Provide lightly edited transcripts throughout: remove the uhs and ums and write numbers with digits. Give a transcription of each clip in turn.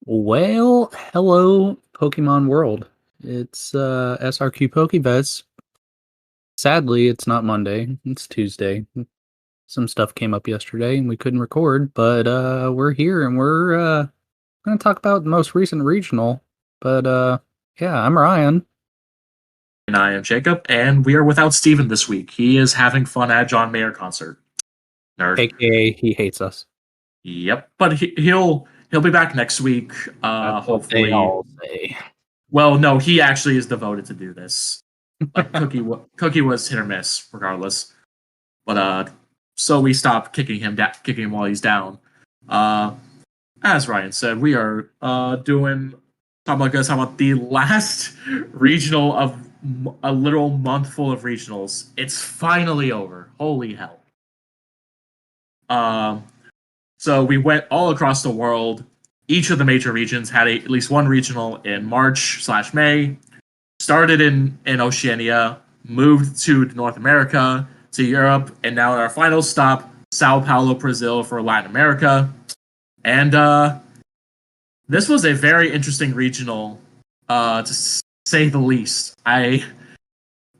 Well, hello, Pokemon World. It's SRQ Pokebets. Sadly, it's not Monday. It's Tuesday. Some stuff came up yesterday and we couldn't record, but we're here and we're going to talk about the most recent regional. But yeah, I'm Ryan. And I am Jacob, and we are without Steven this week. He is having fun at John Mayer concert. Nerd. AKA he hates us. Yep, but he'll be back next week. Hopefully. They all say. Well, no, he actually is devoted to do this. Like Cookie was hit or miss, regardless. But so we stopped kicking him while he's down. As Ryan said, we are talking about the last regional of a literal month full of regionals. It's finally over. Holy hell. So we went all across the world. Each of the major regions had at least one regional in March/May. Started in Oceania, moved to North America, to Europe, and now at our final stop, Sao Paulo, Brazil for Latin America. And this was a very interesting regional, to say the least.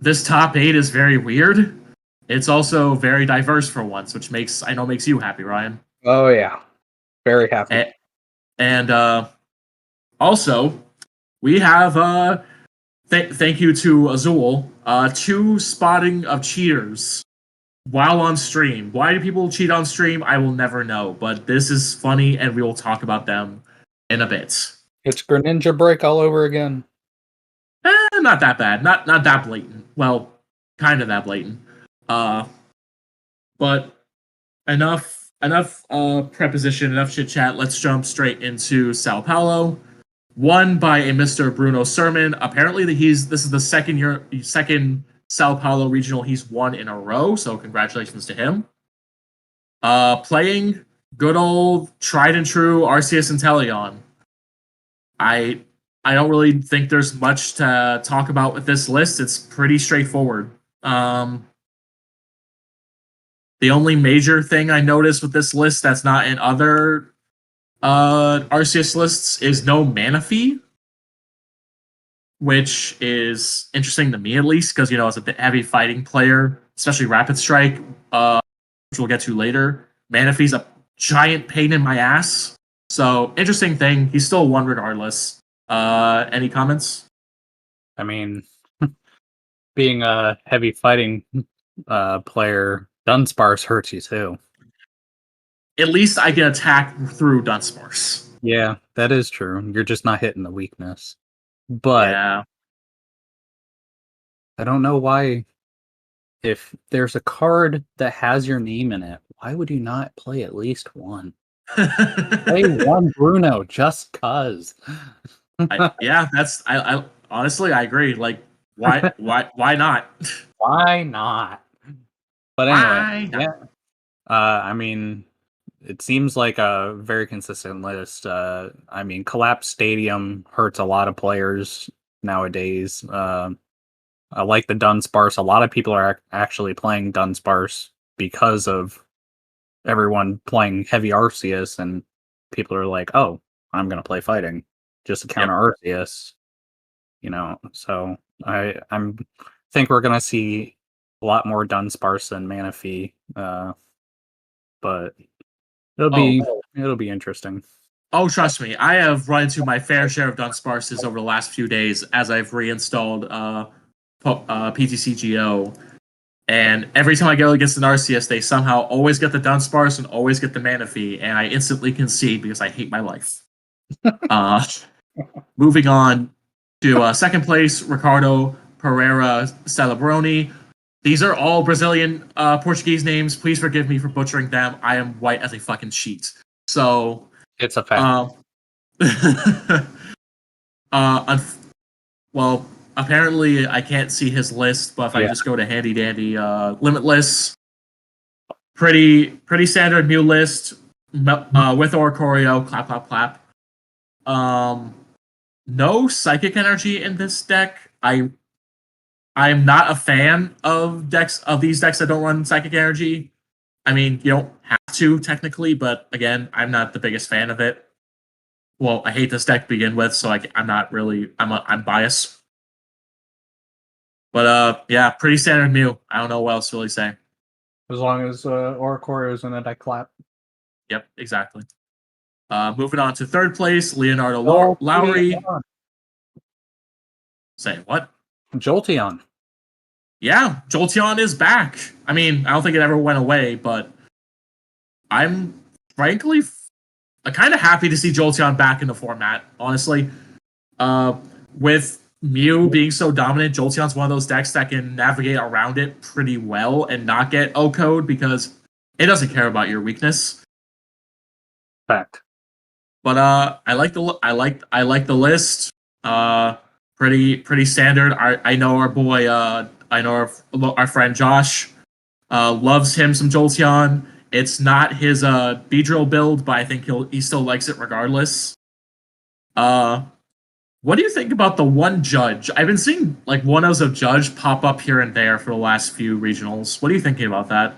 This top 8 is very weird. It's also very diverse for once, which makes you happy, Ryan. Oh yeah, very happy. And also, we have thank you to Azul, 2 spotting of cheaters while on stream. Why do people cheat on stream? I will never know, but this is funny, and we will talk about them in a bit. It's Greninja Break all over again. Not that bad. Not that blatant. Well, kind of that blatant. But enough preposition, enough chit chat. Let's jump straight into Sao Paulo. Won by a Mr. Bruno Sermon. Apparently, this is the second Sao Paulo regional he's won in a row. So congratulations to him. Playing good old tried and true Arceus Inteleon. I don't really think there's much to talk about with this list. It's pretty straightforward. The only major thing I noticed with this list that's not in other Arceus lists is no Manaphy, which is interesting to me at least, because as a heavy fighting player, especially Rapid Strike, which we'll get to later, Manaphy's a giant pain in my ass. So interesting thing. He's still won regardless. Any comments? I mean, being a heavy fighting player, Dunsparce hurts you too. At least I can attack through Dunsparce. Yeah, that is true. You're just not hitting the weakness. But yeah. I don't know why, if there's a card that has your name in it, why would you not play at least one? Play one Bruno just cuz. Yeah, I honestly I agree. Like why not? Why not? But anyway, yeah. I mean, it seems like a very consistent list. I mean, Collapse Stadium hurts a lot of players nowadays. I like the Dunsparce. A lot of people are actually playing Dunsparce because of everyone playing heavy Arceus, and people are like, "Oh, I'm gonna play fighting just to counter Arceus." So I think we're gonna see a lot more Dunsparce than Manaphy, but It'll be interesting. Oh, trust me, I have run into my fair share of Dunsparces over the last few days as I've reinstalled PTCGO. And every time I go against an Arceus, they somehow always get the Dunsparce and always get the Manaphy, and I instantly concede because I hate my life. Moving on to second place, Ricardo Pereira Celebroni. These are all Brazilian Portuguese names. Please forgive me for butchering them. I am white as a fucking sheet. So it's a fact. Well, apparently I can't see his list, but if I just go to handy dandy limitless, pretty standard Mew list with Oricorio, clap clap clap. No psychic energy in this deck. I'm not a fan of these decks that don't run psychic energy. I mean, you don't have to technically, but again, I'm not the biggest fan of it. Well, I hate this deck to begin with, so I'm not really. I'm biased. But yeah, pretty standard Mew. I don't know what else to really say. As long as Oricorio is in it, I clap. Yep, exactly. Moving on to third place, Leonardo Lowry. Say what? Jolteon. Yeah, Jolteon is back. I mean, I don't think it ever went away, but I'm frankly kind of happy to see Jolteon back in the format, honestly. With Mew being so dominant, Jolteon's one of those decks that can navigate around it pretty well and not get O-code because it doesn't care about your weakness. Fact. But I like the list. Pretty standard. I know our boy. I know our friend Josh loves him some Jolteon. It's not his Beedrill build, but I think he still likes it regardless. What do you think about the one Judge? I've been seeing like one-os of Judge pop up here and there for the last few regionals. What are you thinking about that?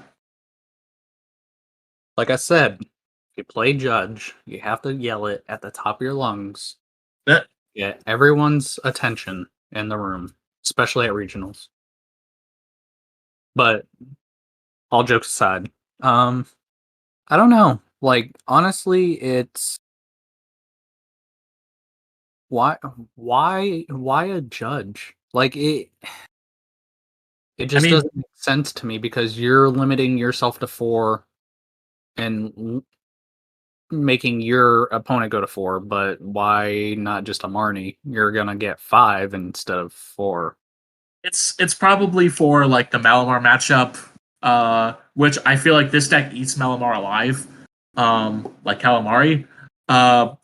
Like I said, if you play Judge, you have to yell it at the top of your lungs. Get everyone's attention in the room, especially at regionals. But all jokes aside, I don't know. Like honestly, it's why a Judge? Like it just doesn't make sense to me because you're limiting yourself to 4 and making your opponent go to 4, but why not just a Marnie? You're gonna get 5 instead of 4. It's probably for like the Malamar matchup, which I feel like this deck eats Malamar alive, like Calamari. But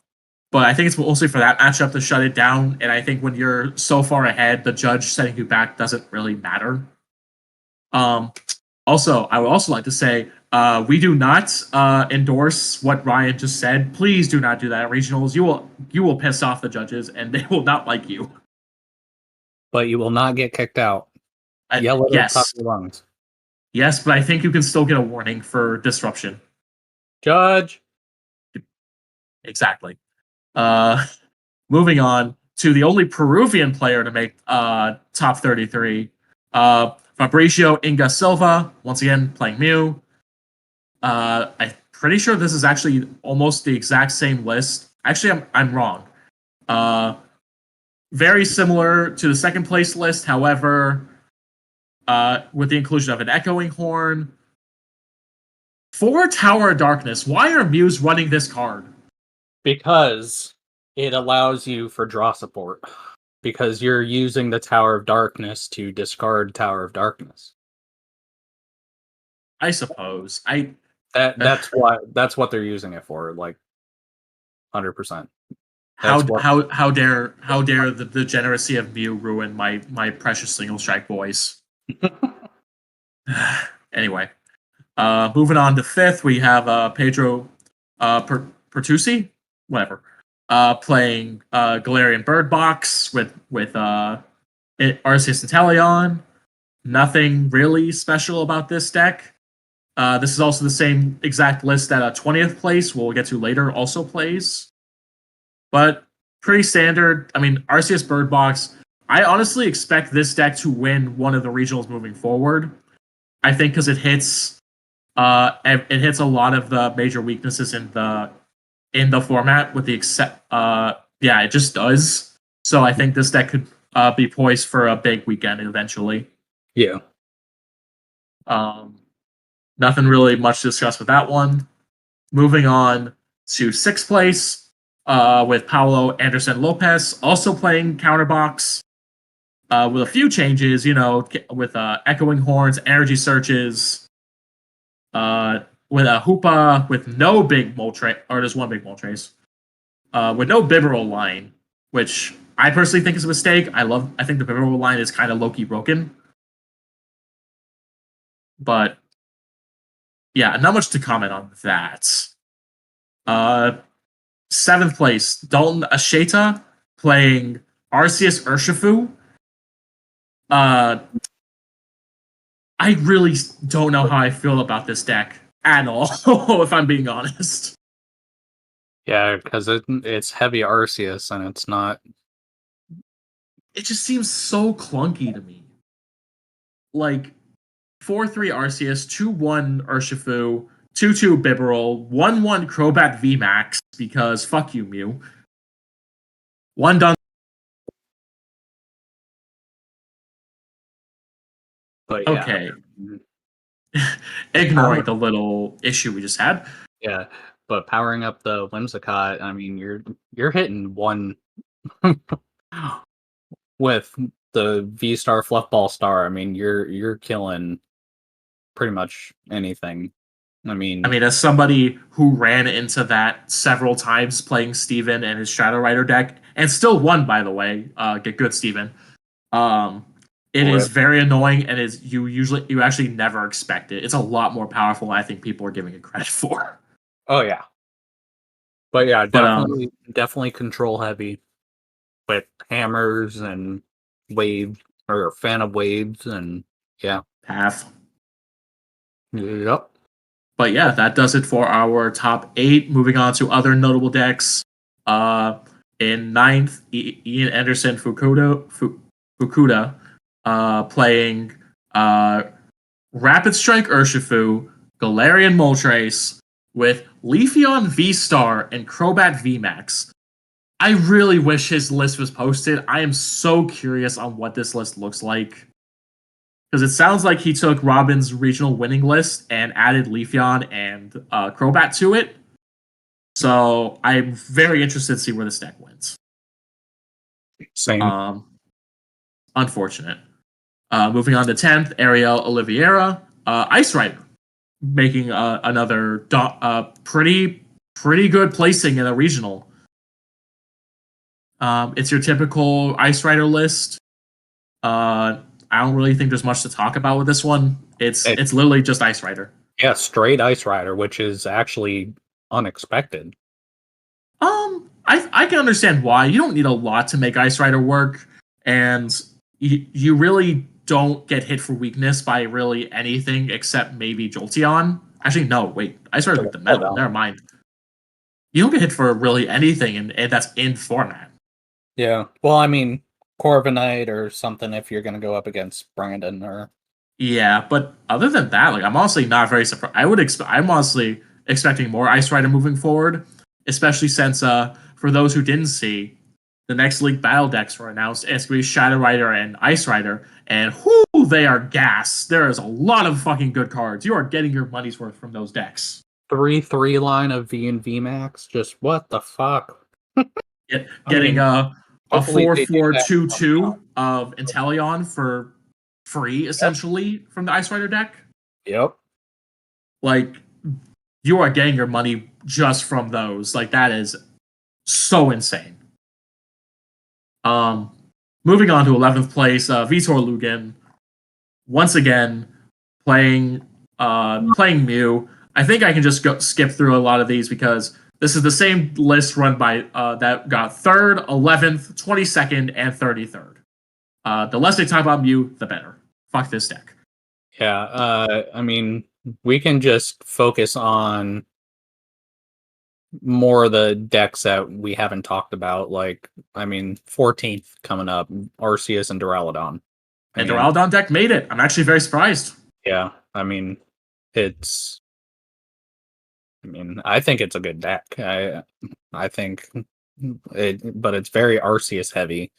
I think it's mostly for that matchup to shut it down. And I think when you're so far ahead, the Judge setting you back doesn't really matter. Also, I would also like to say we do not endorse what Ryan just said. Please do not do that at regionals. You will piss off the judges, and they will not like you. But you will not get kicked out. Yell at the top of your lungs. Yes, but I think you can still get a warning for disruption. Judge. Exactly. Moving on to the only Peruvian player to make top 33. Fabricio Inga Silva, once again playing Mew. I'm pretty sure this is actually almost the exact same list. Actually, I'm wrong. Very similar to the second place list, however, with the inclusion of an echoing horn. For Tower of Darkness, why are Mews running this card? Because it allows you for draw support. Because you're using the Tower of Darkness to discard Tower of Darkness. I suppose. That's what they're using it for, like 100%. How dare the degeneracy of Mew ruin my precious single strike boys. Anyway, moving on to fifth, we have Pedro Pertusi, whatever, playing Galarian Bird Box with Arceus and Talion. Nothing really special about this deck. This is also the same exact list that 20th place, we'll get to later, also plays. But pretty standard. I mean, Arceus Bird Box, I honestly expect this deck to win one of the regionals moving forward. I think because it hits It hits a lot of the major weaknesses in the format, with the it just does. So I think this deck could be poised for a big weekend eventually. Yeah. Nothing really much to discuss with that one. Moving on to 6th place, with Paulo Anderson Lopez also playing Counterbox, with a few changes, with echoing horns, energy searches, with a Hoopa, with no big Moltres, or there's one big Moltres, with no Bibarel line, which I personally think is a mistake. I think the Bibarel line is kind of low-key broken. But yeah, not much to comment on that. 7th place, Dalton Asheta playing Arceus Urshifu. I really don't know how I feel about this deck at all, if I'm being honest. Yeah, because it's heavy Arceus, and it's not... It just seems so clunky to me. Like, 4-3 Arceus, 2-1 Urshifu, 2-2 Bibarel, 1-1 Crobat VMAX, because fuck you, Mew. 1 done. But yeah. Okay. Ignoring the little issue we just had. Yeah, but powering up the Whimsicott, I mean, you're hitting one with the V-Star Fluffball Star. I mean, you're killing pretty much anything. I mean, as somebody who ran into that several times playing Steven and his Shadow Rider deck, and still won, by the way, get good, Steven. It is very annoying, and you actually never expect it. It's a lot more powerful than I think people are giving it credit for. Oh yeah. But yeah, definitely control heavy with hammers and waves, or fan of waves, and yeah. Path. Yep. But yeah, that does it for our top 8. Moving on to other notable decks. In 9th, Ian Anderson Fukuda playing Rapid Strike Urshifu, Galarian Moltres, with Leafeon V-Star and Crobat VMAX. I really wish his list was posted. I am so curious on what this list looks like. Because it sounds like he took Robin's regional winning list and added Leafeon and Crobat to it. So I'm very interested to see where this deck wins. Same. Unfortunate. Moving on to 10th, Ariel Oliveira, Ice Rider, making another pretty good placing in a regional. It's your typical Ice Rider list. I don't really think there's much to talk about with this one. It's literally just Ice Rider. Yeah, straight Ice Rider, which is actually unexpected. I can understand why. You don't need a lot to make Ice Rider work, and you really don't get hit for weakness by really anything except maybe Jolteon. Actually, no, wait. Ice Rider's with the metal. Never mind. You don't get hit for really anything, and that's in format. Yeah. Well, I mean, Corviknight or something if you're going to go up against Brandon or... Yeah, but other than that, like, I'm honestly not very surprised. I'm honestly expecting more Ice Rider moving forward, especially since, for those who didn't see, the next League Battle decks were announced. It's going to be Shadow Rider and Ice Rider, and whoo, they are gas. There is a lot of fucking good cards. You are getting your money's worth from those decks. 3/3 line of V and V Max. Just what the fuck? Getting a 4/4/2/2 of Inteleon for free, essentially, from the Ice Rider deck. Yep. Like, you are getting your money just from those. Like, that is so insane. Moving on to 11th place, Vitor Lugan, once again playing Mew. I think I can just skip through a lot of these because this is the same list run by that got 3rd, 11th, 22nd, and 33rd. The less they talk about Mew, the better. Fuck this deck. Yeah, I mean, we can just focus on more of the decks that we haven't talked about. Like, I mean, 14th coming up, Arceus and Duraludon. And Duraludon deck made it. I'm actually very surprised. Yeah, I mean, it's mean, I think it's a good deck. I think but it's very Arceus heavy,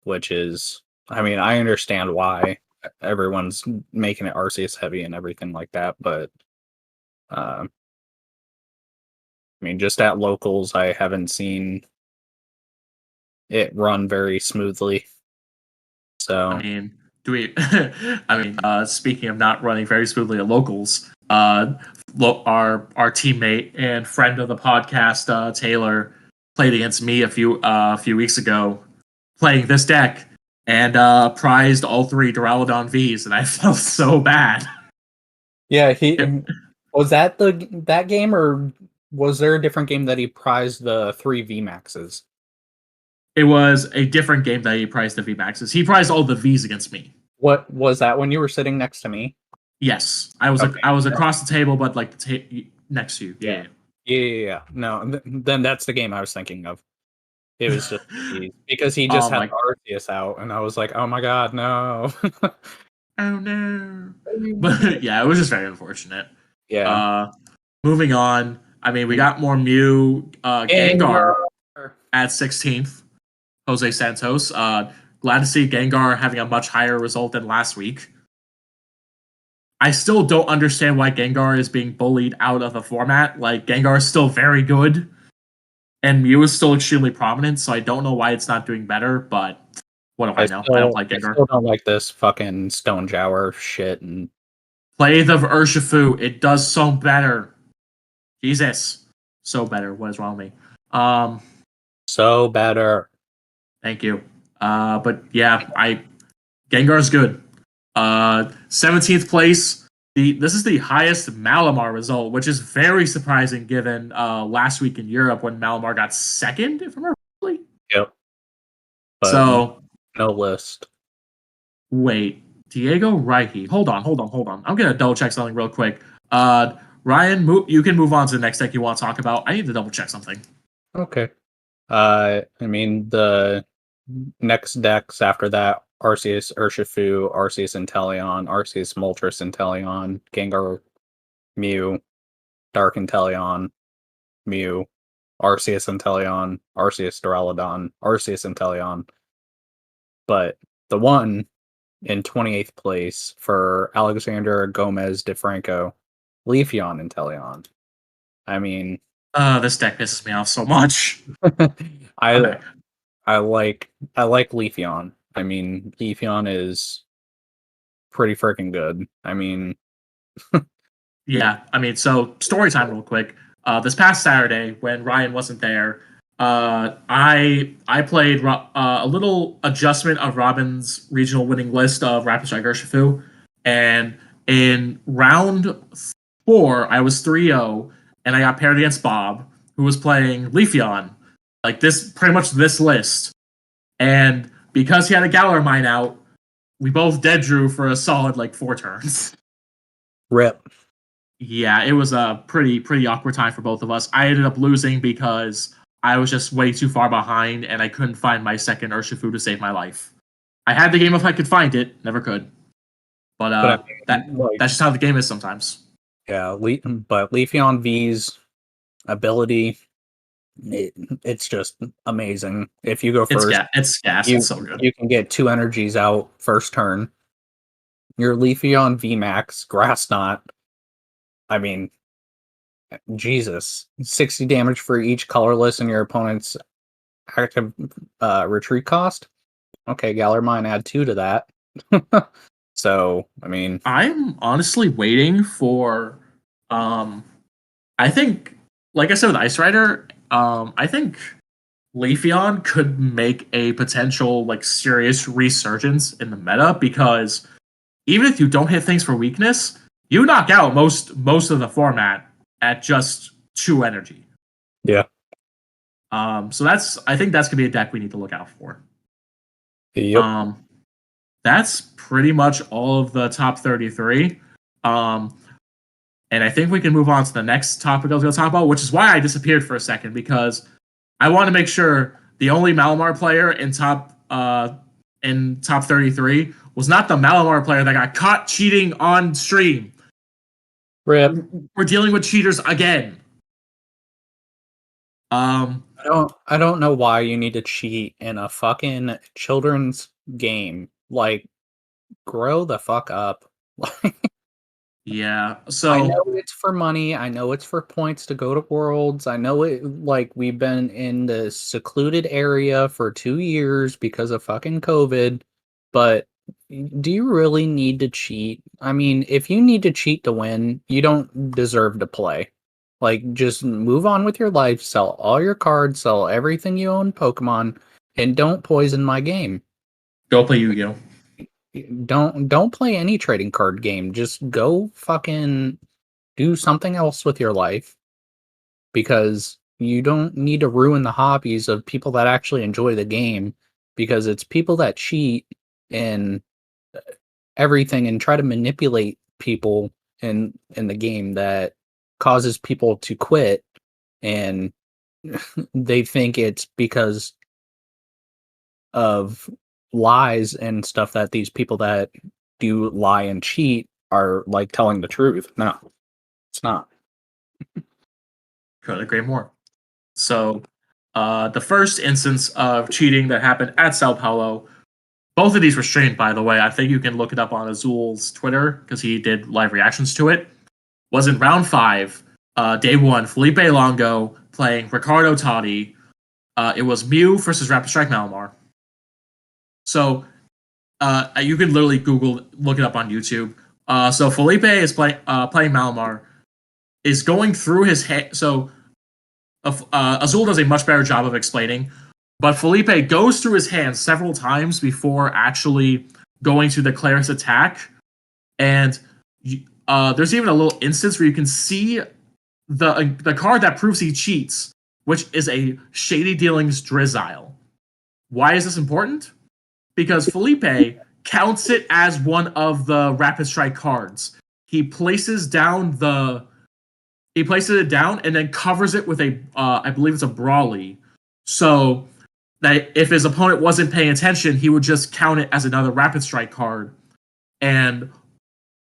which is, I mean, I understand why everyone's making it Arceus heavy and everything like that, but I mean, just at locals, I haven't seen it run very smoothly. So, I mean, do we? Speaking of not running very smoothly at locals, our teammate and friend of the podcast, Taylor, played against me a few weeks ago, playing this deck, and prized all three Duraludon Vs, and I felt so bad. yeah, It, was that that game, or was there a different game that he prized the 3 VMAXs? it was a different game that he prized the VMAXs. He prized all the Vs against me. What was that when you were sitting next to me? Yes, I was Okay. I was across the table, but like next to you. Yeah. Yeah. No, then that's the game I was thinking of. It was just because he just had Arceus out, and I was like, "Oh my god, no!" Oh no! But yeah, it was just very unfortunate. Yeah. Moving on. I mean, we got more Mew. Gengar at 16th. Jose Santos. Glad to see Gengar having a much higher result than last week. I still don't understand why Gengar is being bullied out of the format. Like, Gengar is still very good, and Mew is still extremely prominent, so I don't know why it's not doing better, but what do I know? I don't like Gengar. I still don't like this fucking Stone Jower shit. And play the Urshifu. It does so better. Jesus. So better. What is wrong with me? So better. Thank you. But yeah, Gengar's good. 17th place. This is the highest Malamar result, which is very surprising given last week in Europe when Malamar got second, if I remember correctly. Yep. But So no list. Wait, Diego Reiki. Hold on. I'm gonna double check something real quick. Ryan, you can move on to the next deck you want to talk about. I need to double check something. Okay. I mean, the next decks after that: Arceus Urshifu, Arceus Inteleon, Arceus Moltres Inteleon, Gengar Mew, Dark Inteleon, Mew, Arceus Inteleon, Arceus Duraludon, Arceus Inteleon. But the one in 28th place for Alexander Gomez DeFranco, Leafeon Inteleon. I mean, This deck pisses me off so much. I like Leafeon. I mean, Leafeon is pretty freaking good. I mean, Yeah, I mean, so story time real quick. This past Saturday when Ryan wasn't there, I played a little adjustment of Robin's regional winning list of Rapid Strike Urshifu, and in round 4, I was 3-0, and I got paired against Bob, who was playing Leafeon, like this, pretty much this list, and because he had a Galar mine out, we both dead drew for a solid like 4 turns. rip. Yeah, it was a pretty awkward time for both of us. I ended up losing because I was just way too far behind and I couldn't find my second Urshifu to save my life. I had the game if I could find it, never could. But I mean, that's just how the game is sometimes. Yeah, but Leafeon V's ability, it's just amazing. If you go first, It's gas. It's so good. You can get 2 energies out first turn. Your Leafeon VMAX, Grass Knot. I mean, Jesus, 60 damage for each colorless in your opponent's active retreat cost. Okay, Galar Mine, add 2 to that. So, I mean, I'm honestly waiting for I think, like I said with Ice Rider, I think Leafeon could make a potential like serious resurgence in the meta because even if you don't hit things for weakness, you knock out most of the format at just 2 energy. yeah. So I think that's gonna be a deck we need to look out for. Yep. That's pretty much all of the top 33. And I think we can move on to the next topic I was going to talk about, which is why I disappeared for a second, because I want to make sure the only Malamar player in top 33 was not the Malamar player that got caught cheating on stream. Rip. We're dealing with cheaters again. I don't know why you need to cheat in a fucking children's game. Like, grow the fuck up. Yeah. I So know it's for money. I know it's for points to go to Worlds. I know it, like, we've been in this secluded area for 2 years because of fucking COVID, but do you really need to cheat? I mean, if you need to cheat to win, you don't deserve to play. Like, just move on with your life, sell all your cards, sell everything you own Pokemon, and don't poison my game. go play Yu-Gi-Oh. Don't play any trading card game. Just go fucking do something else with your life, because you don't need to ruin the hobbies of people that actually enjoy the game, because it's people that cheat and everything and try to manipulate people in the game that causes people to quit, and they think it's because of lies and stuff that these people that do lie and cheat are like telling the truth. No, it's not. Couldn't agree more. So, the first instance of cheating that happened at Sao Paulo, both of these were streamed, by the way. I think you can look it up on Azul's Twitter because he did live reactions to it. Was in round 5, day 1, Felipe Longo playing Ricardo Totti. It was Mew versus Rapid Strike Malamar. So, you can literally look it up on YouTube. So Felipe is playing Malamar, is going through his hand. So Azul does a much better job of explaining, but Felipe goes through his hands several times before actually going to declare his attack. And there's even a little instance where you can see the card that proves he cheats, which is a Shady Dealings Drizzile. Why is this important? Because Felipe counts it as one of the Rapid Strike cards. He places it down and then covers it with a, I believe it's a Brawly. So that if his opponent wasn't paying attention, he would just count it as another Rapid Strike card and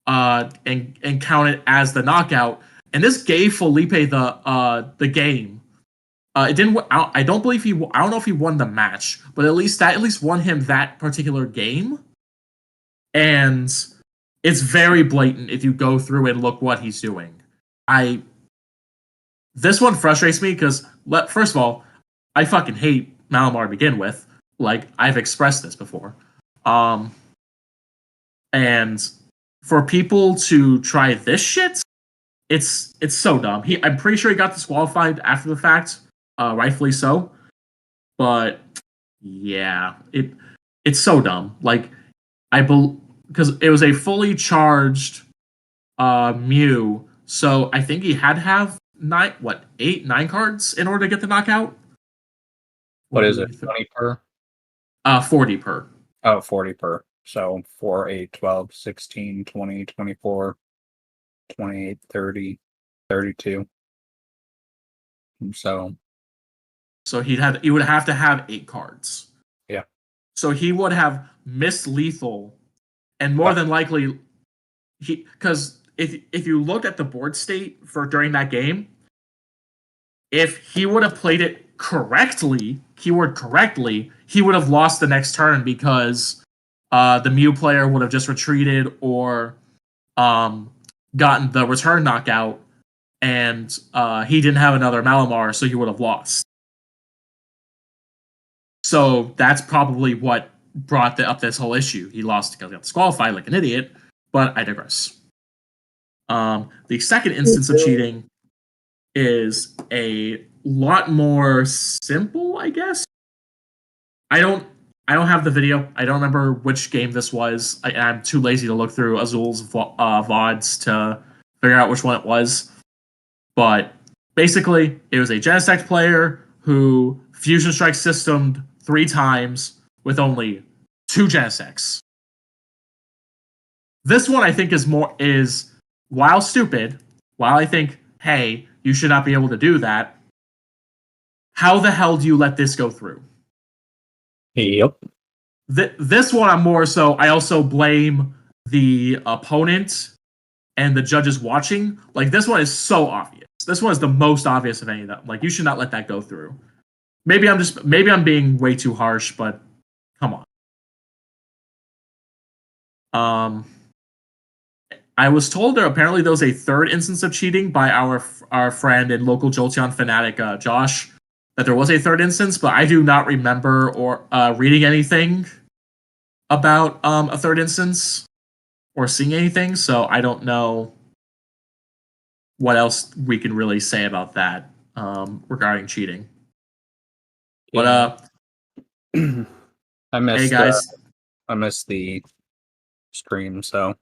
count it as the knockout. And this gave Felipe the game. It didn't. I don't believe he. I don't know if he won the match, but at least won him that particular game. And it's very blatant if you go through and look what he's doing. This one frustrates me because, first of all, I fucking hate Malamar to begin with. Like, I've expressed this before. And for people to try this shit, it's so dumb. I'm pretty sure he got disqualified after the fact, rightfully so. But yeah, it's so dumb. Like, because it was a fully charged Mew, so I think he had to have 9 cards in order to get the knockout. What is it? 20 per? 40 per. Oh, 40 per. So 4, 8, 12, 16, 20, 24, 28, 30, 32. So he would have to have 8 cards. Yeah. So he would have missed lethal, and more than likely, because if you looked at the board state for during that game, if he would have played it correctly, keyword correctly, he would have lost the next turn because the Mew player would have just retreated or gotten the return knockout, and he didn't have another Malamar, so he would have lost. So that's probably what brought up this whole issue. He lost because he got disqualified like an idiot, but I digress. The second instance of cheating is a lot more simple, I guess. I don't have the video. I don't remember which game this was. I'm too lazy to look through Azul's VODs to figure out which one it was. But basically, it was a Genesect player who Fusion Strike systemed 3 times with only 2 Genesects. This one I think is while stupid, while I think, hey, you should not be able to do that, how the hell do you let this go through? Yep. This one I'm more so, I also blame the opponent and the judges watching. Like, this one is so obvious. This one is the most obvious of any of them. Like, you should not let that go through. Maybe I'm being way too harsh, but come on. I was told there was a third instance of cheating by our friend and local Jolteon fanatic, Josh. That there was a third instance, but I do not remember or reading anything about a third instance or seeing anything. So I don't know what else we can really say about that regarding cheating. Yeah. But I missed. hey guys, I missed the stream, so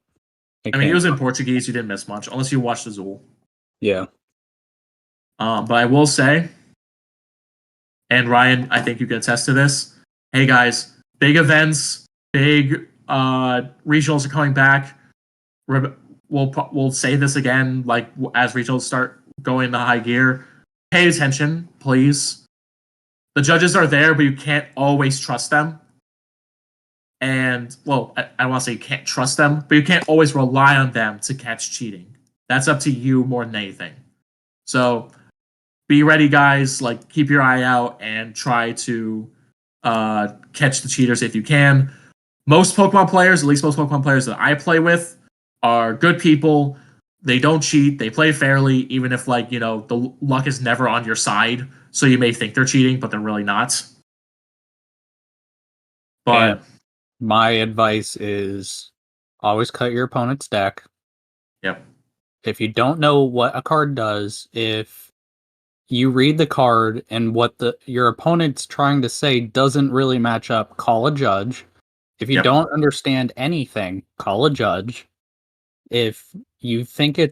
I mean, it was in Portuguese. You didn't miss much, unless you watched the Zool. Yeah. But I will say, and Ryan, I think you can attest to this. Hey guys, big events, big regionals are coming back. We'll say this again, like as regionals start going into high gear. Pay attention, please. The judges are there, but you can't always trust them. And, well, I want to say you can't trust them, but you can't always rely on them to catch cheating. That's up to you more than anything. So be ready, guys. Like, keep your eye out and try to catch the cheaters if you can. Most Pokemon players, at least most Pokemon players that I play with, are good people. They don't cheat. They play fairly, even if, like, the luck is never on your side. So you may think they're cheating, but they're really not. But... my advice is always cut your opponent's deck. Yep. If you don't know what a card does, if you read the card and what your opponent's trying to say doesn't really match up, call a judge. If you don't understand anything, call a judge. If you think oh,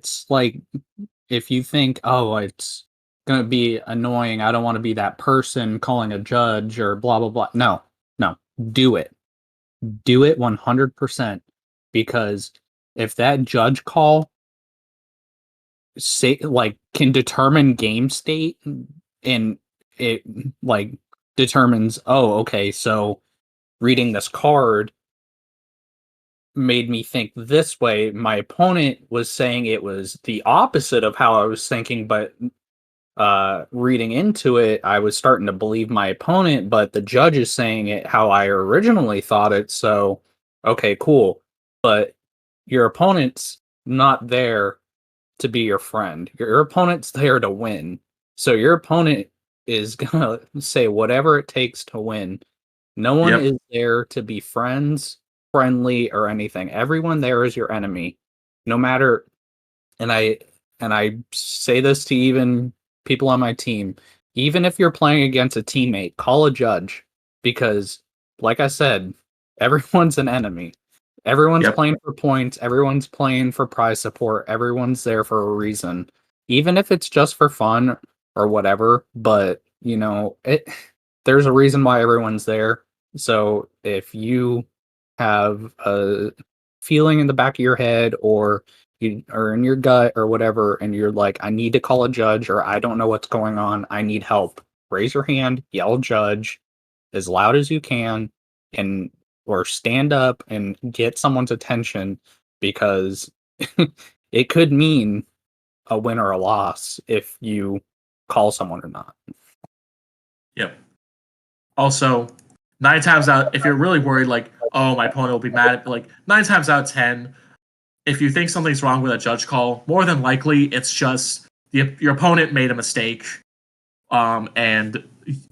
it's going to be annoying, I don't want to be that person calling a judge or blah, blah, blah. No, do it. Do it 100%, because if that judge call can determine game state, and it determines, oh, okay, so reading this card made me think this way. My opponent was saying it was the opposite of how I was thinking, but reading into it, I was starting to believe my opponent, but the judge is saying it how I originally thought it. So, okay, cool. But your opponent's not there to be your friend. Your opponent's there to win. So your opponent is gonna say whatever it takes to win. No one is there to be friendly, or anything. Everyone there is your enemy. No matter, and I say this to even people on my team, even if you're playing against a teammate, call a judge, because, like I said, everyone's an enemy. Everyone's playing for points. Everyone's playing for prize support. Everyone's there for a reason, even if it's just for fun or whatever. But there's a reason why everyone's there. So if you have a feeling in the back of your head, or in your gut or whatever, and you're like, I need to call a judge, or I don't know what's going on, I need help, raise your hand, yell judge as loud as you can, or stand up and get someone's attention, because it could mean a win or a loss if you call someone or not. Yep. Also, 9 times out, if you're really worried, like, oh, my opponent will be mad at me, like, 9 times out of 10, if you think something's wrong with a judge call, more than likely it's just your opponent made a mistake, and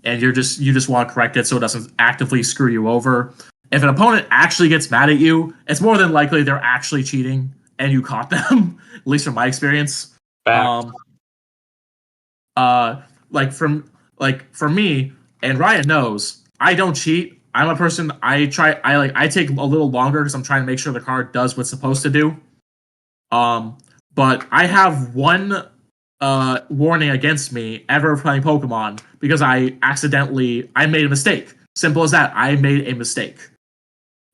you just want to correct it so it doesn't actively screw you over. If an opponent actually gets mad at you, it's more than likely they're actually cheating and you caught them. At least from my experience. For me, and Ryan knows, I don't cheat. I'm a person, I take a little longer because I'm trying to make sure the card does what's supposed to do. But I have one warning against me ever playing Pokemon, because I made a mistake. Simple as that. I made a mistake.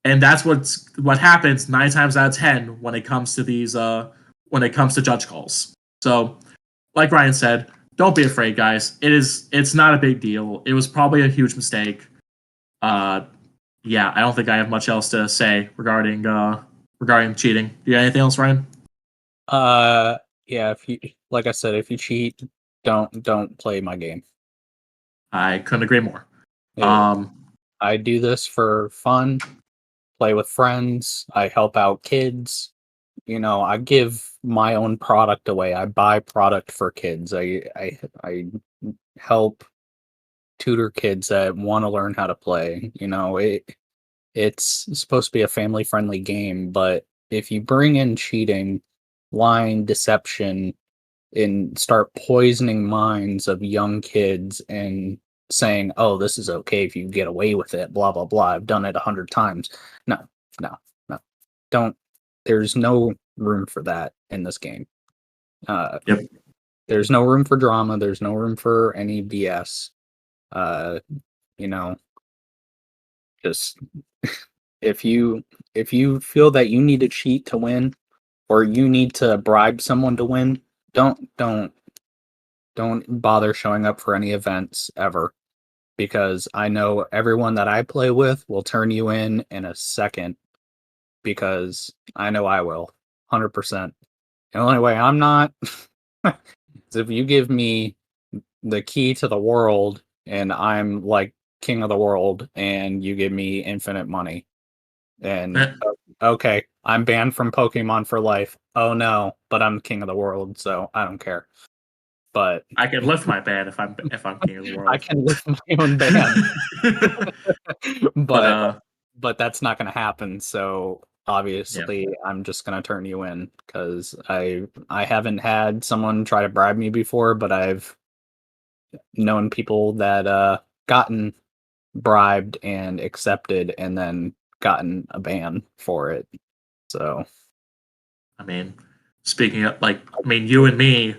And that's what happens 9 times out of 10 when it comes to judge calls. So, like Ryan said, don't be afraid, guys. It's not a big deal. It was probably a huge mistake. I don't think I have much else to say regarding cheating. Do you have anything else, Ryan? If you like I said, if you cheat, don't play my game. I couldn't agree more. I do this for fun, play with friends, I help out kids. I give my own product away. I buy product for kids. I help tutor kids that want to learn how to play. It's supposed to be a family friendly game, but if you bring in cheating, lying, deception, and start poisoning minds of young kids and saying, "Oh, this is okay if you get away with it," blah blah blah. I've done it 100 times. No, no, no. Don't. There's no room for that in this game. Yep. There's no room for drama. There's no room for any BS. Uh, you know, just if you feel that you need to cheat to win, or you need to bribe someone to win, don't bother showing up for any events ever, because I know everyone that I play with will turn you in a second, because I know I will 100%. The only way I'm not is if you give me the key to the world and I'm like king of the world and you give me infinite money. And okay, I'm banned from Pokemon for life. Oh no, but I'm king of the world, so I don't care. But I can lift my ban if I'm king of the world. I can lift my own ban. but that's not going to happen. So obviously, I'm just going to turn you in, because I haven't had someone try to bribe me before, but I've known people that gotten bribed and accepted and then gotten a ban for it. So I mean, speaking of you and me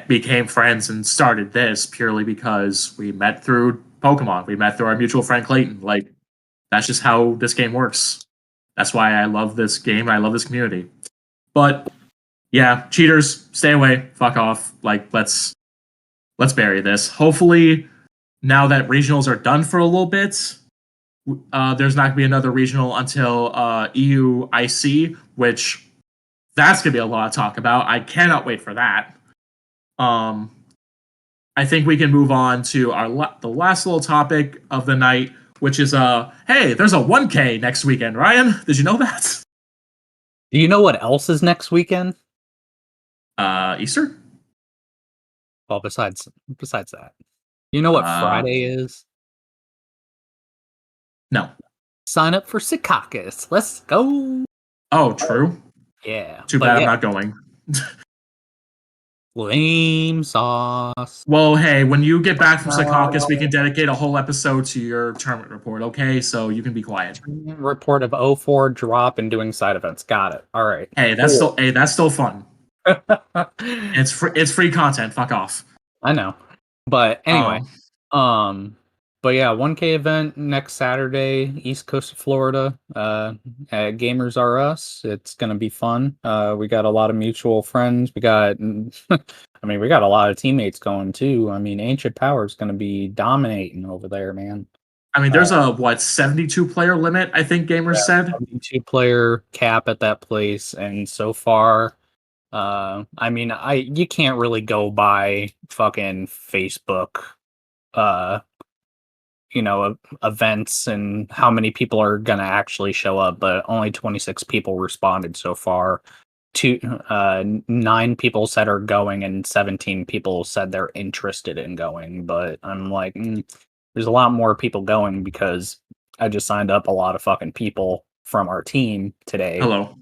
became friends and started this purely because we met through Pokemon. We met through our mutual friend Clayton. That's just how this game works. That's why I love this game. I love this community. But yeah, cheaters, stay away. Fuck off. Let's bury this. Hopefully, now that regionals are done for a little bit, there's not going to be another regional until EU IC, which that's going to be a lot to talk about. I cannot wait for that. I think we can move on to the last little topic of the night, which is hey, there's a 1K next weekend, Ryan. Did you know that? Do you know what else is next weekend? Easter? Well, besides that. You know what Friday is? No. Sign up for Secaucus. Let's go. Oh, true. Yeah. Too bad I'm not going. Lame sauce. Well, hey, when you get back from Secaucus, we can dedicate a whole episode to your tournament report, okay? So you can be quiet. Report of 04 drop and doing side events. Got it. All right. Hey, that's still fun. It's free content. Fuck off. I know. But anyway, but yeah, 1K event next Saturday, East Coast of Florida, at Gamers R Us. It's gonna be fun. We got a lot of mutual friends. We got, we got a lot of teammates going too. Ancient Power is gonna be dominating over there, man. There's a 72 player limit, I think Gamers said. 72 player cap at that place, and so far, you can't really go by fucking Facebook, events and how many people are gonna actually show up, but only 26 people responded so far. 9 people said are going, and 17 people said they're interested in going. But I'm like, there's a lot more people going because I just signed up a lot of fucking people from our team today. Hello.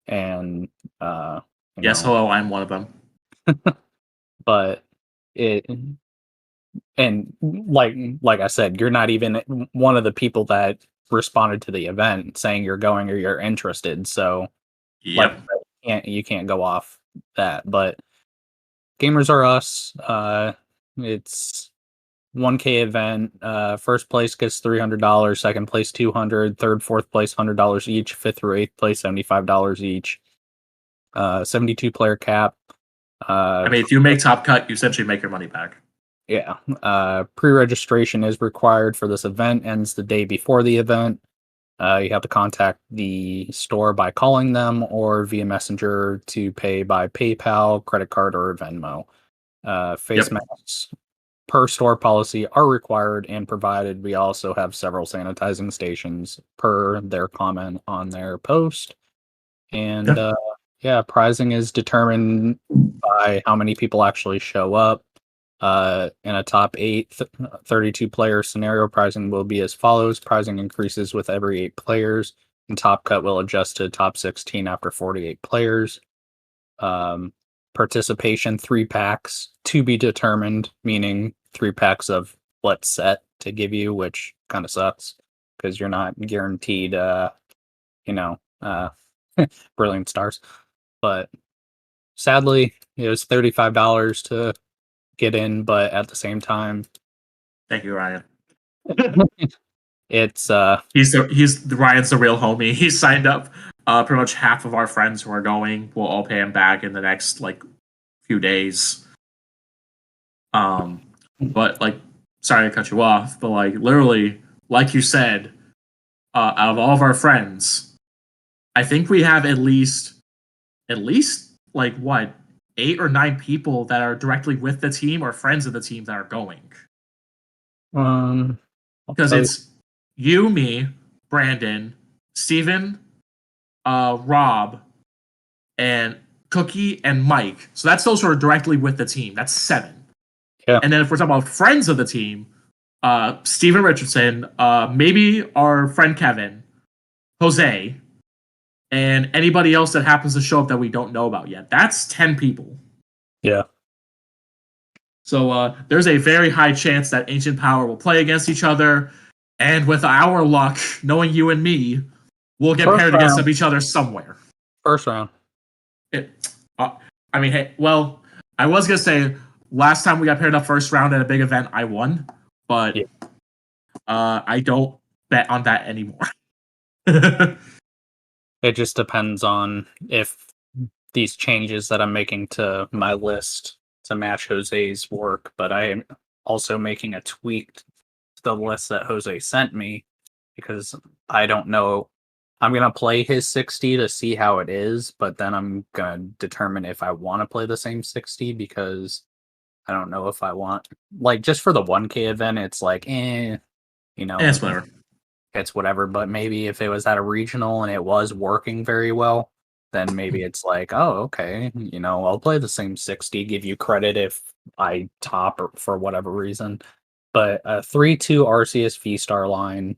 And yes, hello, I'm one of them. But like I said, you're not even one of the people that responded to the event saying you're going or you're interested. So yep. You can't go off that. But Gamers R Us, it's 1K event. First place gets $300, second place $200, third, fourth place $100 each, fifth through eighth place $75 each. 72 player cap. If you make top cut, you essentially make your money back. Yeah. Pre-registration is required for this event. Ends the day before the event. You have to contact the store by calling them or via messenger to pay by PayPal, credit card, or Venmo. Face masks per store policy are required and provided. We also have several sanitizing stations per their comment on their post. And pricing is determined by how many people actually show up. In a top 8 32-player scenario, pricing will be as follows. Pricing increases with every 8 players, and Top Cut will adjust to top 16 after 48 players. Participation 3 packs to be determined, meaning 3 packs of what set to give you, which kind of sucks because you're not guaranteed, Brilliant Stars. But sadly, it was $35 to get in, but at the same time, thank you, Ryan. It's Ryan's the real homie. He signed up. Pretty much half of our friends who are going will all pay him back in the next few days. But sorry to cut you off, but literally, like you said, out of all of our friends, I think we have at least what 8 or 9 people that are directly with the team or friends of the team that are going. Because it's you, me, Brandon, Steven, Rob, and Cookie and Mike. So that's those who are directly with the team. That's 7. Yeah. And then if we're talking about friends of the team, Steven Richardson, maybe our friend Kevin, Jose, and anybody else that happens to show up that we don't know about yet. That's 10 people. Yeah. So there's a very high chance that Ancient Power will play against each other, and with our luck, knowing you and me, we'll get paired against each other somewhere. First round. I was gonna say last time we got paired up first round at a big event, I won, but I don't bet on that anymore. It just depends on if these changes that I'm making to my list to match Jose's work, but I am also making a tweak to the list that Jose sent me because I don't know. I'm going to play his 60 to see how it is, but then I'm going to determine if I want to play the same 60 because I don't know if I want, just for the 1K event, it's it's whatever. It's whatever, but maybe if it was at a regional and it was working very well, then maybe it's okay, I'll play the same 60, give you credit if I top or for whatever reason. But a 3-2 Arceus V-Star line,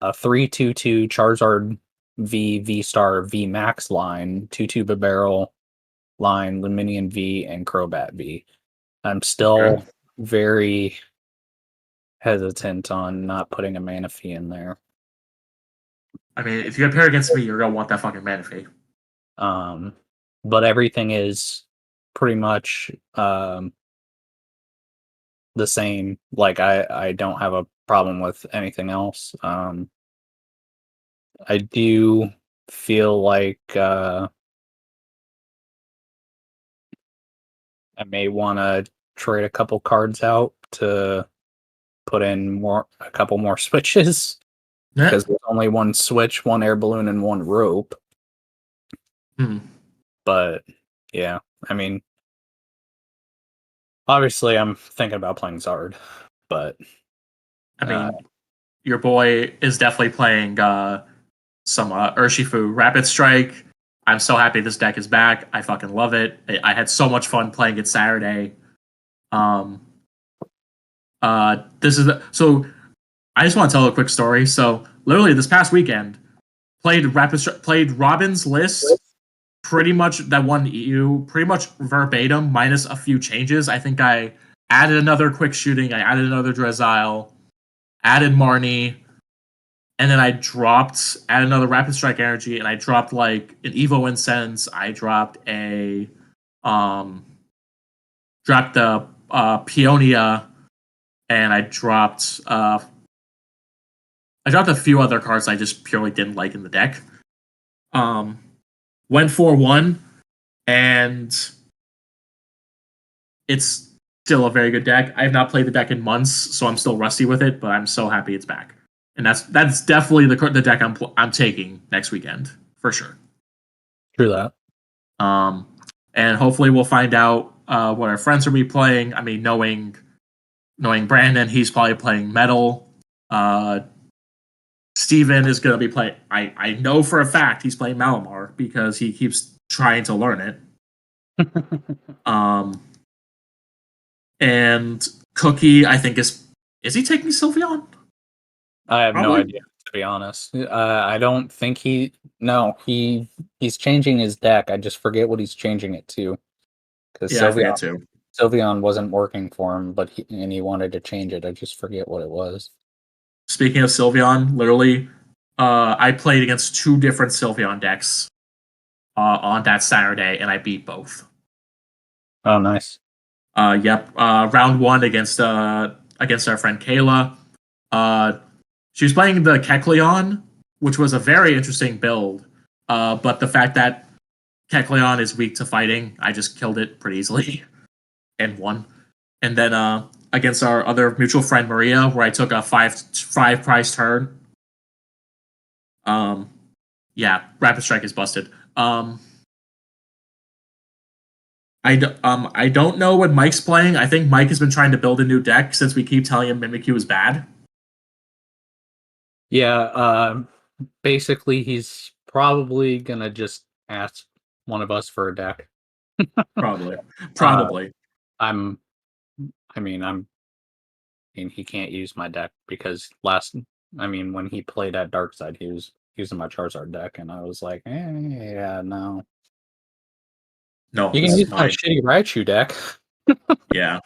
a 3-2-2 Charizard V-Star V-Max line, 2-2 Barrel line, Luminion V, and Crobat V. I'm still very hesitant on not putting a Manaphy in there. I mean, if you get paired against me, you're gonna want that fucking Manaphy. But everything is pretty much the same. I don't have a problem with anything else. I do feel like I may want to trade a couple cards out to put in a couple more switches because there's only one switch, one air balloon, and one rope. But yeah, I mean, obviously I'm thinking about playing Zard, but I mean, your boy is definitely playing some Urshifu Rapid Strike. I'm so happy this deck is back. I fucking love it. I had so much fun playing it Saturday. So I just want to tell a quick story. So literally this past weekend, played Robin's list, pretty much that one EU, pretty much verbatim minus a few changes. I think I added another quick shooting, I added another Drezile, added Marnie, and then I added another Rapid Strike Energy, and I dropped an Evo Incense. I dropped the Peonia, and I dropped a few other cards I just purely didn't like in the deck. Went 4-1, and it's still a very good deck. I have not played the deck in months, so I'm still rusty with it, but I'm so happy it's back. and that's definitely the deck I'm taking next weekend for sure. True that. And hopefully we'll find out what our friends will be playing. I mean, knowing Brandon, he's probably playing Metal. Steven is going to be playing. I know for a fact he's playing Malamar because he keeps trying to learn it. And Cookie, I think is he taking Sylveon? I have no idea, to be honest. I don't think he's changing his deck. I just forget what he's changing it to. Because I forget too. Sylveon wasn't working for him, but he wanted to change it. I just forget what it was. Speaking of Sylveon, literally, I played against 2 different Sylveon decks on that Saturday, and I beat both. Oh, nice. Yep. Round 1 against our friend Kayla. She was playing the Kecleon, which was a very interesting build. But the fact that Kecleon is weak to fighting, I just killed it pretty easily and won. And then against our other mutual friend Maria, where I took a 5 price turn. Yeah, Rapid Strike is busted. I don't know what Mike's playing. I think Mike has been trying to build a new deck since we keep telling him Mimikyu is bad. Yeah, basically he's probably gonna just ask one of us for a deck. Probably. He can't use my deck because when he played at Darkside, he was using my Charizard deck, and I was like, yeah, no. No, you can use my shitty Raichu deck. Yeah.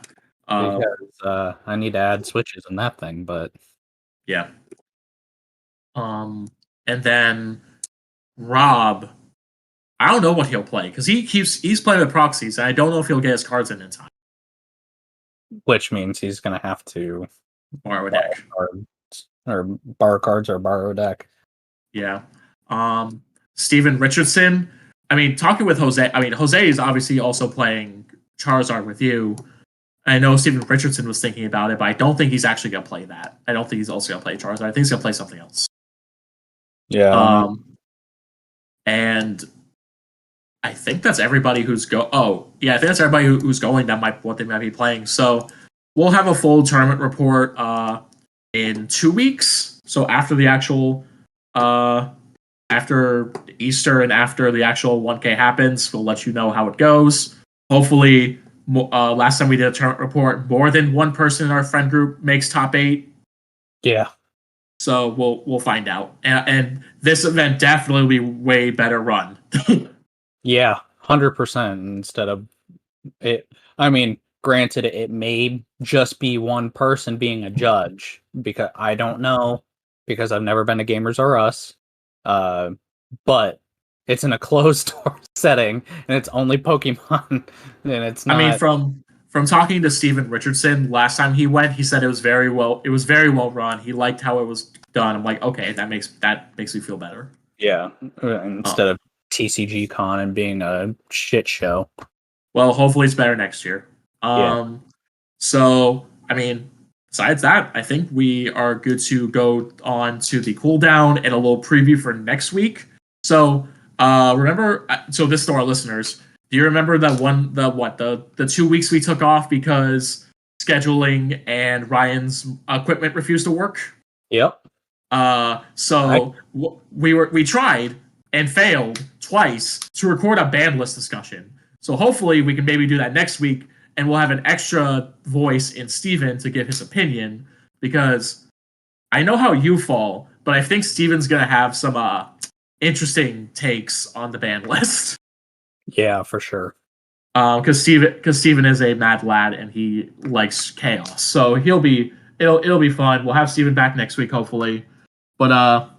Because I need to add switches in that thing, but yeah. And then Rob, I don't know what he'll play because he's playing with proxies, and I don't know if he'll get his cards in time. Which means he's gonna have to borrow a deck, or borrow cards, or borrow a deck. Yeah. Steven Richardson. I mean, talking with Jose. I mean, Jose is obviously also playing Charizard with you. I know Steven Richardson was thinking about it, but I don't think he's actually going to play that. I don't think he's also going to play Charizard. I think he's going to play something else. Yeah. And I think that's everybody who's I think that's everybody who's going. What they might be playing. So we'll have a full tournament report in 2 weeks. So after the actual after Easter and after the actual 1K happens, we'll let you know how it goes. Hopefully, last time we did a tournament report, more than one person in our friend group makes top 8. Yeah. So we'll find out. And this event definitely will be way better run. Yeah, 100% instead of it. I mean, granted, it may just be one person being a judge, because I don't know, because I've never been to Gamers R Us. But it's in a closed door setting, and it's only Pokemon, and it's not. I mean, from talking to Steven Richardson last time he went, he said it was very well run. He liked how it was done. I'm like, okay, that makes me feel better. Yeah, instead of TCG Con and being a shit show. Well, hopefully it's better next year. So, I mean, besides that, I think we are good to go on to the cooldown and a little preview for next week. So, remember, so this is to our listeners. Do you remember the 2 weeks we took off because scheduling and Ryan's equipment refused to work? Yep. We tried and failed twice to record a ban list discussion. So hopefully we can maybe do that next week, and we'll have an extra voice in Steven to give his opinion, because I know how you fall, but I think Steven's going to have some interesting takes on the ban list. Yeah, for sure. Because Steven is a mad lad and he likes chaos. So it'll be fun. We'll have Steven back next week, hopefully. But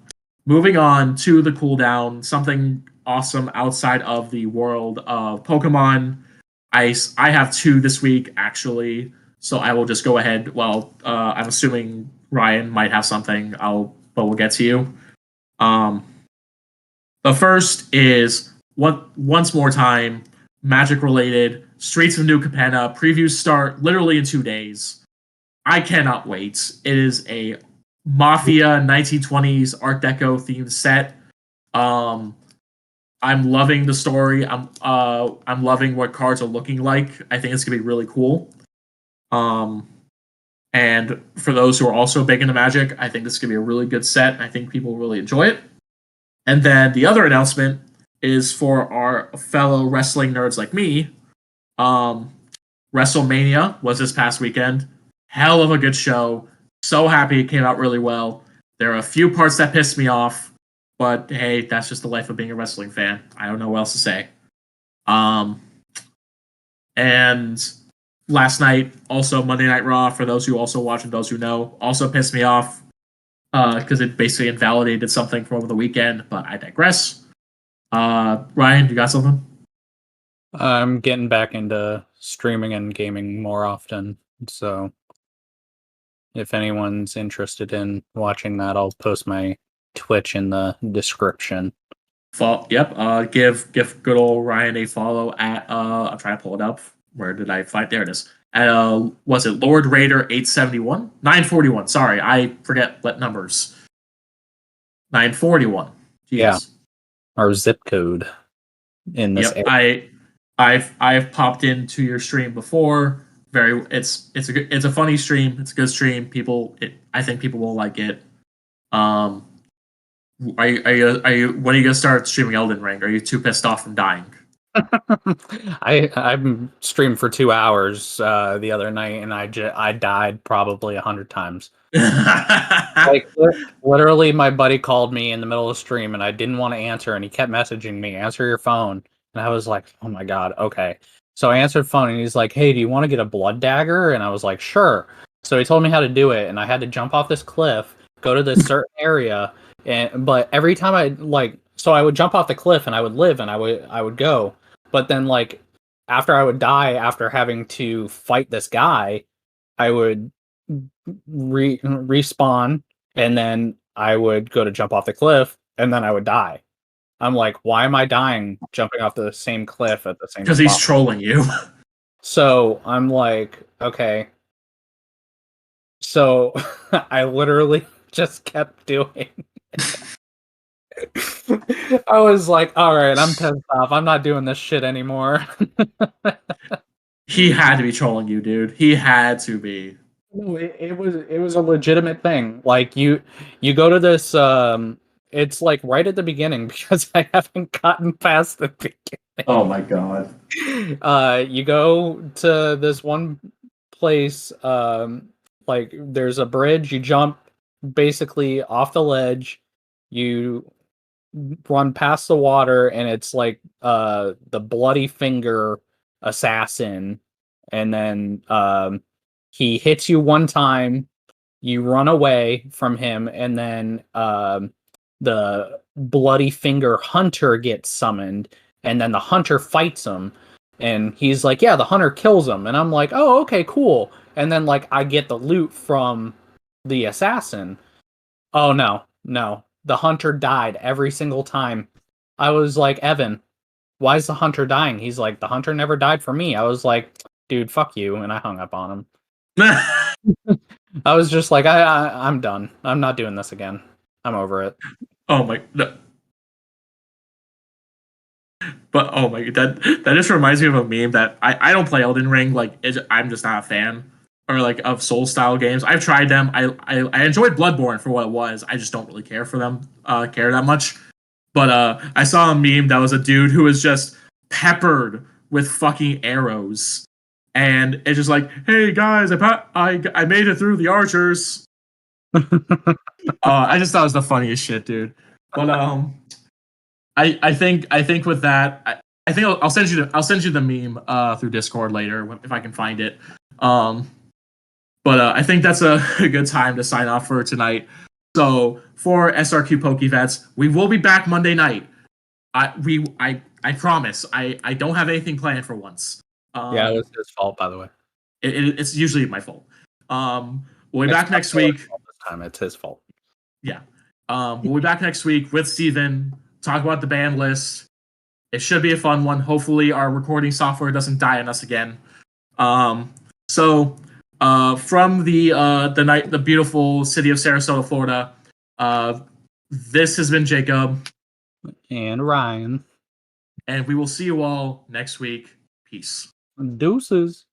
moving on to the cooldown, something awesome outside of the world of Pokemon. I have 2 this week, actually, so I will just go ahead. Well, I'm assuming Ryan might have something, but we'll get to you. The first is, once more time, Magic related, Streets of New Capenna. Previews start literally in 2 days. I cannot wait. It is a Mafia 1920s Art Deco themed set. Um, I'm loving the story. I'm loving what cards are looking like. I think it's gonna be really cool. Um, and for those who are also big into Magic, I think this is gonna be a really good set. And I think people will really enjoy it. And then the other announcement is for our fellow wrestling nerds like me. Um, WrestleMania was this past weekend. Hell of a good show. So happy it came out really well. There are a few parts that pissed me off, but hey, that's just the life of being a wrestling fan. I don't know what else to say. Um, and last night, also Monday Night Raw, for those who also watch and those who know, also pissed me off because it basically invalidated something from over the weekend, but I digress. Ryan, you got something? I'm getting back into streaming and gaming more often, so if anyone's interested in watching that, I'll post my Twitch in the description. Give good old Ryan a follow at I'm trying to pull it up. Where did I find? There it is. Was it Lord Raider 871? 941. Sorry, I forget what numbers. 941. Jeez. Yeah, our zip code in this area. I've popped into your stream before. It's a funny stream. It's a good stream. I think people will like it. Are you when are you gonna start streaming Elden Ring? Are you too pissed off from dying? I'm streamed for 2 hours the other night, and I died probably 100 times. Like literally, my buddy called me in the middle of the stream, and I didn't want to answer, and he kept messaging me, "Answer your phone," and I was like, "Oh my god, okay." So I answered the phone, and he's like, "Hey, do you want to get a blood dagger?" And I was like, "Sure." So he told me how to do it, and I had to jump off this cliff, go to this certain area. But every time so I would jump off the cliff and I would live and I would go. But then after I would die after having to fight this guy, I would respawn and then I would go to jump off the cliff and then I would die. I'm like, why am I dying jumping off the same cliff at the same time? Because he's trolling you. So I'm like, okay. So I literally just kept doing I was like, all right, I'm pissed off. I'm not doing this shit anymore. He had to be trolling you, dude. He had to be. No, it was a legitimate thing. Like you go to this it's like right at the beginning because I haven't gotten past the beginning. Oh my god. You go to this one place, like there's a bridge, you jump basically off the ledge, you run past the water, and it's like the bloody finger assassin, and then he hits you one time, you run away from him, and then the bloody finger hunter gets summoned, and then the hunter fights him, and he's like, yeah, the hunter kills him, and I'm like, oh, okay, cool. And then I get the loot from the assassin. Oh no, the hunter died every single time. I was like, Evan, why is the hunter dying? He's like, the hunter never died for me. I was like, dude, fuck you, and I hung up on him. I was just like, I'm done. I'm not doing this again. I'm over it. Oh my no. But oh my god, that just reminds me of a meme that I don't play Elden Ring. I'm just not a fan or of Soul style games. I've tried them. I enjoyed Bloodborne for what it was. I just don't really care for them. Care that much. But I saw a meme that was a dude who was just peppered with fucking arrows, and it's just like, hey guys, I made it through the archers. I just thought it was the funniest shit, dude. But I think with that, I think I'll send you the meme through Discord later if I can find it. But I think that's a good time to sign off for tonight. So for SRQ PokeVets, we will be back Monday night. I promise. I don't have anything planned for once. Yeah, it was his fault, by the way. It's usually my fault. We'll be back next week. This time it's his fault. Yeah. We'll be back next week with Steven. Talk about the band list. It should be a fun one. Hopefully our recording software doesn't die on us again. So From the beautiful city of Sarasota, Florida. This has been Jacob and Ryan, and we will see you all next week. Peace. Deuces.